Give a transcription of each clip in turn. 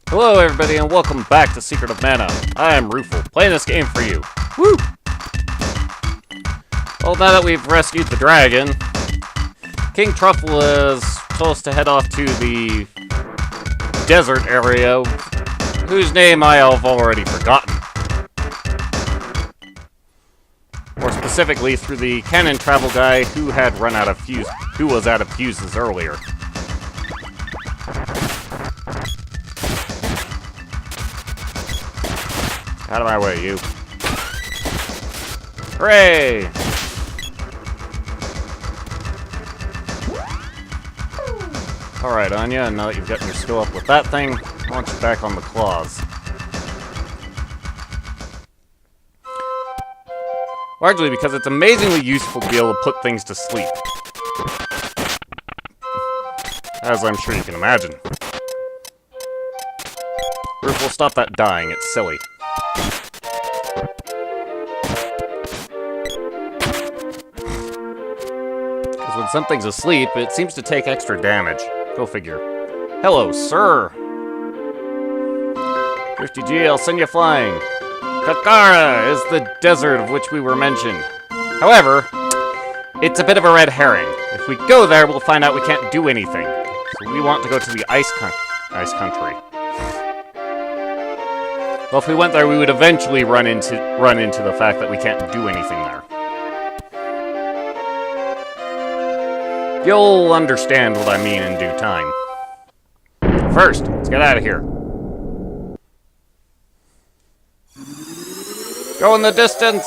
Hello everybody and welcome back to Secret of Mana. I am Truffle, playing this game for you. Woo! Well, now that we've rescued the dragon, King Truffle has told us to head off to the desert area, whose name I have already forgotten. More specifically, through the cannon travel guy who had run out of who was out of fuses earlier. Out of my way, you. Hooray! Alright, Anya, now that you've gotten your skill up with that thing, I want you back on the claws. Largely because it's amazingly useful to be able to put things to sleep. As I'm sure you can imagine. Truffle, stop that dying, it's silly. When something's asleep, it seems to take extra damage. Go figure. Hello, sir! 50G, I'll send you flying. Kakara is the desert of which we were mentioned. However, it's a bit of a red herring. If we go there, we'll find out we can't do anything. So we want to go to the ice country. Well, if we went there, we would eventually run into the fact that we can't do anything there. You'll understand what I mean in due time. First, let's get out of here. Go in the distance!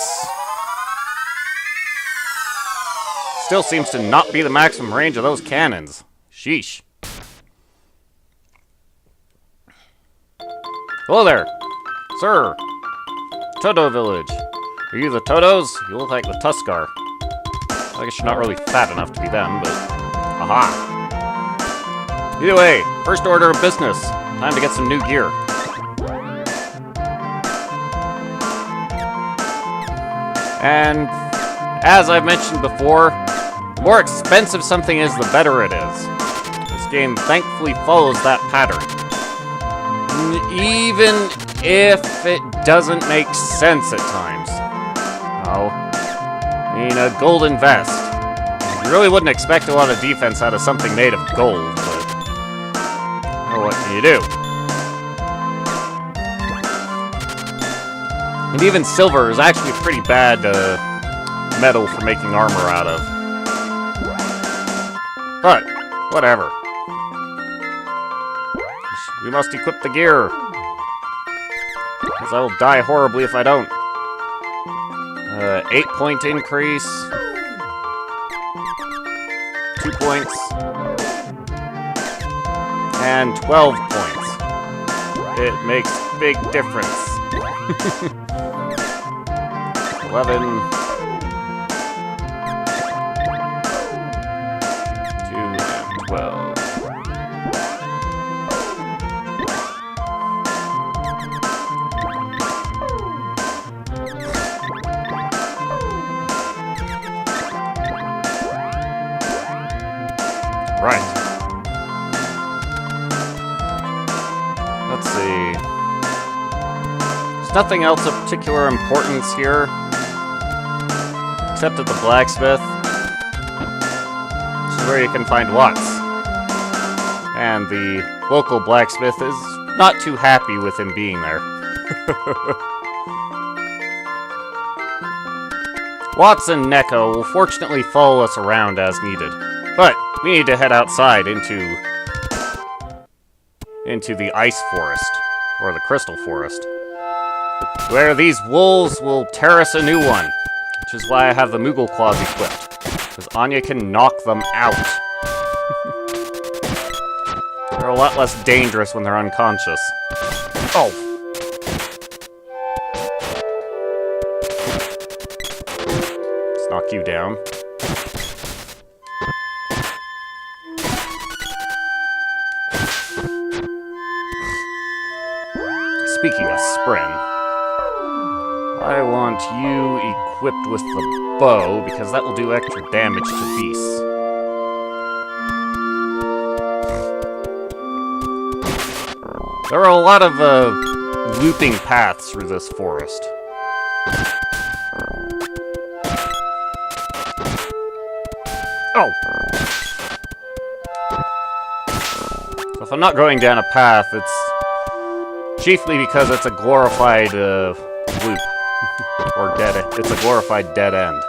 Still seems to not be the maximum range of those cannons. Sheesh. Hello there! Sir! Toto Village. Are you the Totos? You look like the Tuskar. I guess you're not really fat enough to be them, but... Aha! Either way, first order of business. Time to get some new gear. And, as I've mentioned before, the more expensive something is, the better it is. This game thankfully follows that pattern. Even if it doesn't make sense at times. Oh. I mean, a golden vest. You really wouldn't expect a lot of defense out of something made of gold, but... oh, what can you do? And even silver is actually a pretty bad metal for making armor out of. But, whatever. We must equip the gear. Because I will die horribly if I don't. 8-point increase. 2 points. And 12 points. It makes big difference. 11. 2 and 12. Right. Let's see. There's nothing else of particular importance here. Except at the blacksmith. Which is where you can find Watts. And the local blacksmith is not too happy with him being there. Watts and Neko will fortunately follow us around as needed. But we need to head outside into the ice forest, or the crystal forest, where these wolves will tear us a new one, which is why I have the Moogle claws equipped, because Anya can knock them out. They're a lot less dangerous when they're unconscious. Oh! Let's knock you down. Speaking of Spren, I want you equipped with the bow, because that will do extra damage to beasts. There are a lot of looping paths through this forest. Oh! So if I'm not going down a path, it's chiefly because it's a glorified loop. Or it's a glorified dead end.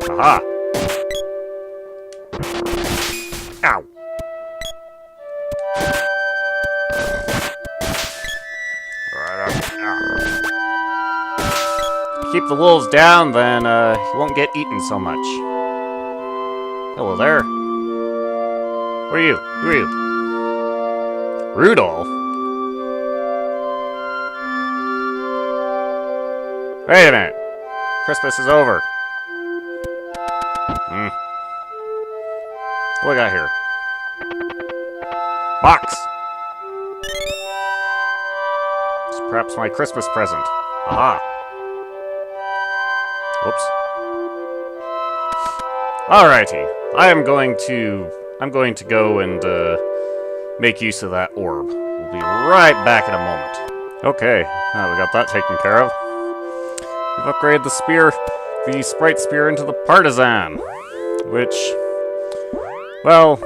Aha! Ow! Keep the wolves down, then you won't get eaten so much. Hello there. Who are you? Who are you? Rudolph? Wait a minute. Christmas is over. What do we got here? Box! It's perhaps my Christmas present. Aha! Whoops. Alrighty. I'm going to go and make use of that orb. We'll be right back in a moment. Okay, now we got that taken care of. We've upgraded the sprite spear into the partisan, which, well,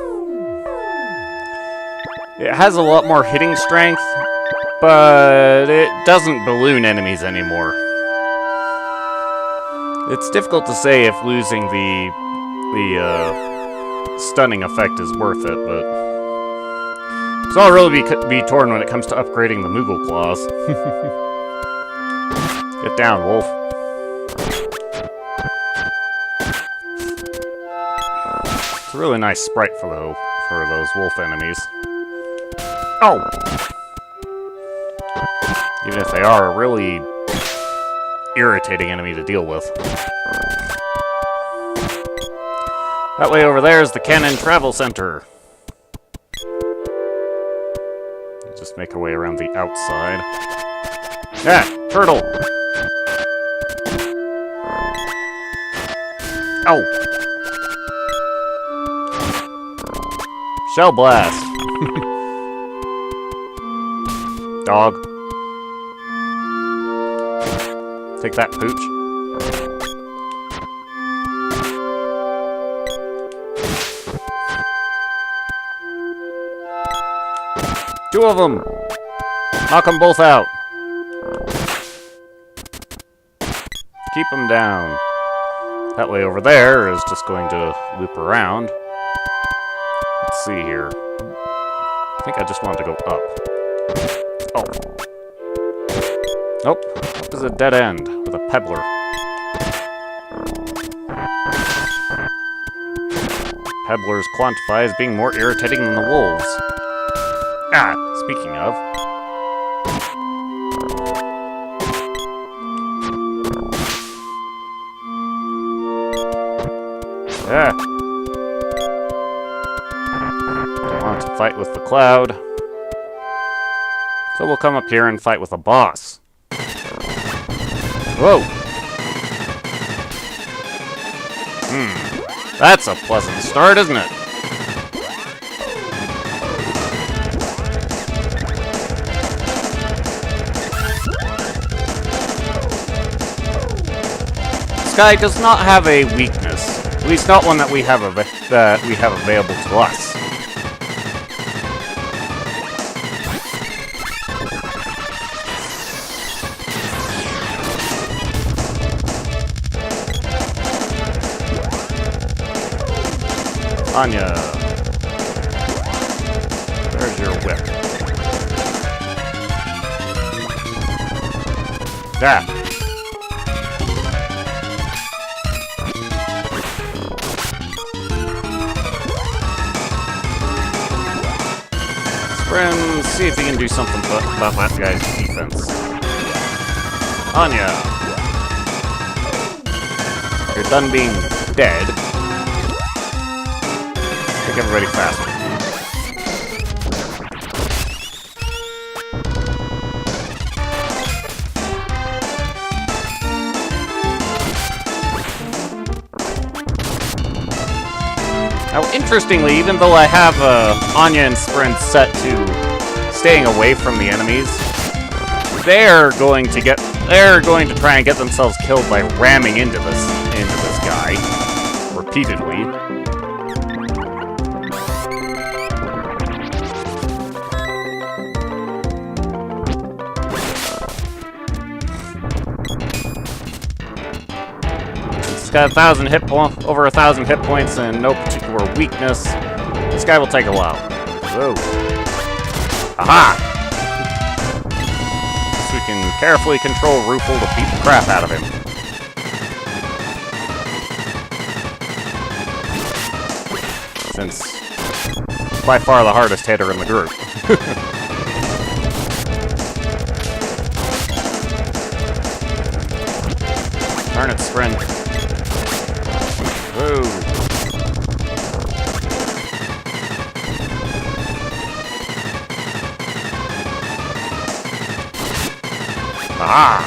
it has a lot more hitting strength, but it doesn't balloon enemies anymore. It's difficult to say if losing the stunning effect is worth it, but so I'll really be torn when it comes to upgrading the Moogle Claws. Get down, wolf. It's a really nice sprite for those wolf enemies. Oh! Even if they are a really irritating enemy to deal with. That way over there is the Cannon Travel Center. Just make our way around the outside. Ah! Turtle! Oh! Shell Blast! Dog. Take that, Pooch. Two of them! Knock them both out. Keep them down. That way over there is just going to loop around. Let's see here. I think I just wanted to go up. Oh. Nope. This is a dead end with a pebbler. Pebblers quantify as being more irritating than the wolves. Ah, speaking of. Ah. Don't want to fight with the cloud. So we'll come up here and fight with a boss. Whoa! That's a pleasant start, isn't it? This guy does not have a weakness, at least not one that we have available to us. Anya. There's your whip. Ah. Friends, see if you can do something about that guy's defense. Anya. You're done being dead. Make everybody faster. Ouch. Interestingly, even though I have Anya and Sprint set to staying away from the enemies, they're going to try and get themselves killed by ramming into this guy repeatedly. He's got over 1,000 hit points and no particular weakness. This guy will take a while. Whoa. Aha! We can carefully control Truffle to beat the crap out of him. Since he's by far the hardest hitter in the group. Darn it, Sprint. Whoa. Ah!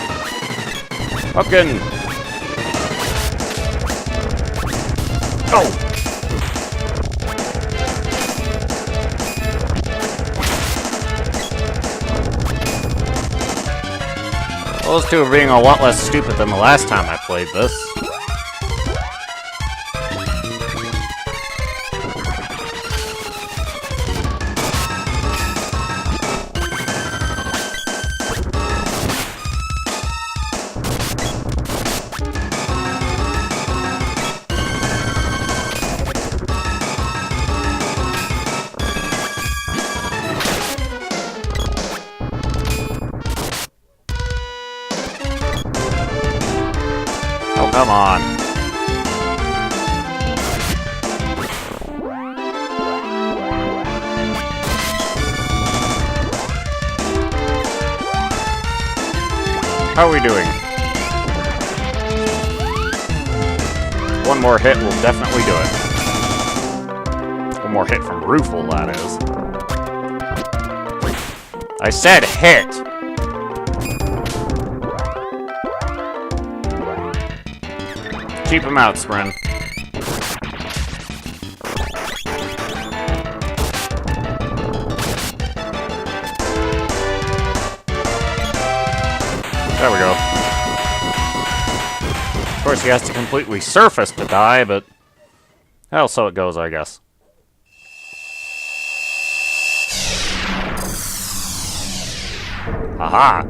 Pumpkin! Go! Those two are being a lot less stupid than the last time I played this. Come on. How are we doing? One more hit will definitely do it. One more hit from Truffle, that is. I said hit! Keep him out, Spren. There we go. Of course, he has to completely surface to die, but... hell, so it goes, I guess. Aha!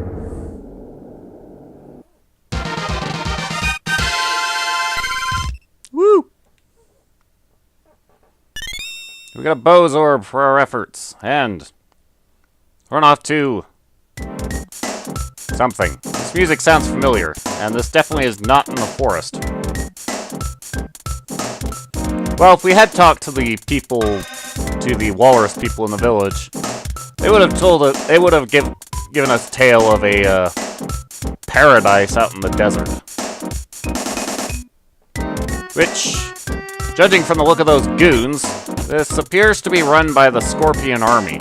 Woo! We got a Bose Orb for our efforts, and run off to something. This music sounds familiar, and this definitely is not in the forest. Well, if we had talked to the people, to the walrus people in the village, they would have told it. They would have given us a tale of a paradise out in the desert. Which, judging from the look of those goons, this appears to be run by the Scorpion Army.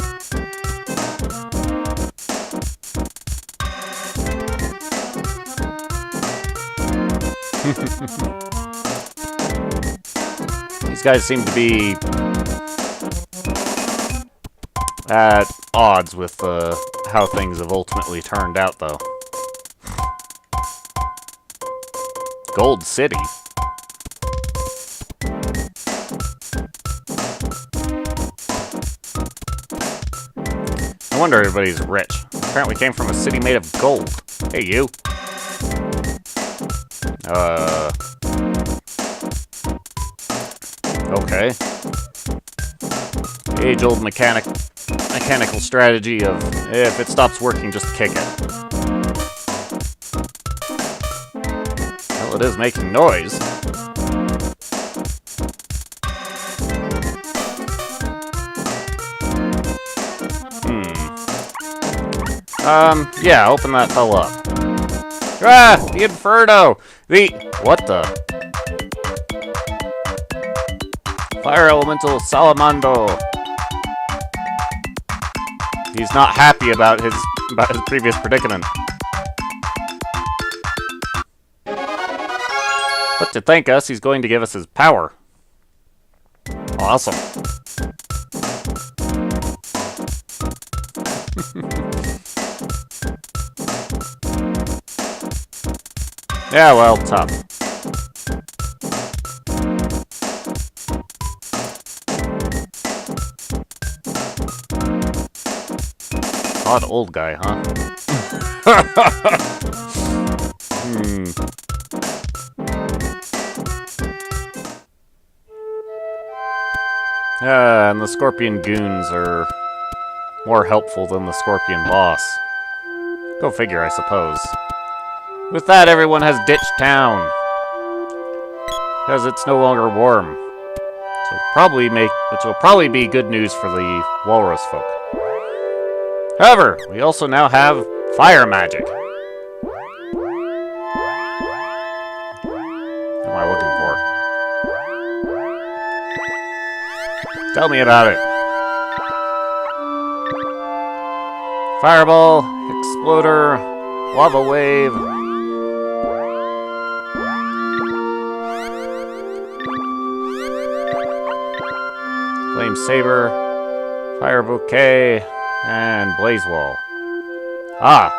These guys seem to be at odds with how things have ultimately turned out, though. Gold City. No wonder everybody's rich. Apparently came from a city made of gold. Hey, you. Okay. The age-old mechanical strategy of, if it stops working, just kick it. Well, it is making noise. Yeah, open that hell up. Ah! The Inferno! What the? Fire Elemental Salamando. He's not happy about his previous predicament. But to thank us, he's going to give us his power. Awesome. Yeah, well, tough. Odd old guy, huh? And the Scorpion Goons are more helpful than the Scorpion Boss. Go figure, I suppose. With that, everyone has ditched town. Because it's no longer warm. Which will probably be good news for the walrus folk. However, we also now have fire magic. What am I looking for? Tell me about it. Fireball, exploder, lava wave. Flame saber, fire bouquet, and blaze wall. Ah,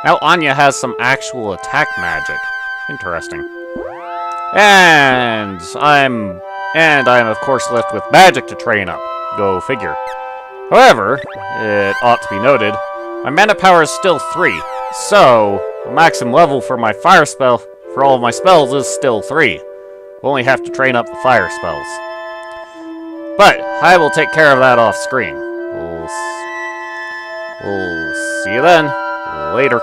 now Anya has some actual attack magic. Interesting. And I'm of course left with magic to train up. Go figure. However, it ought to be noted, my mana power is still 3, so the maximum level for my fire spell for all of my spells is still 3. We'll only have to train up the fire spells. But I will take care of that off screen. We'll see you then. Later.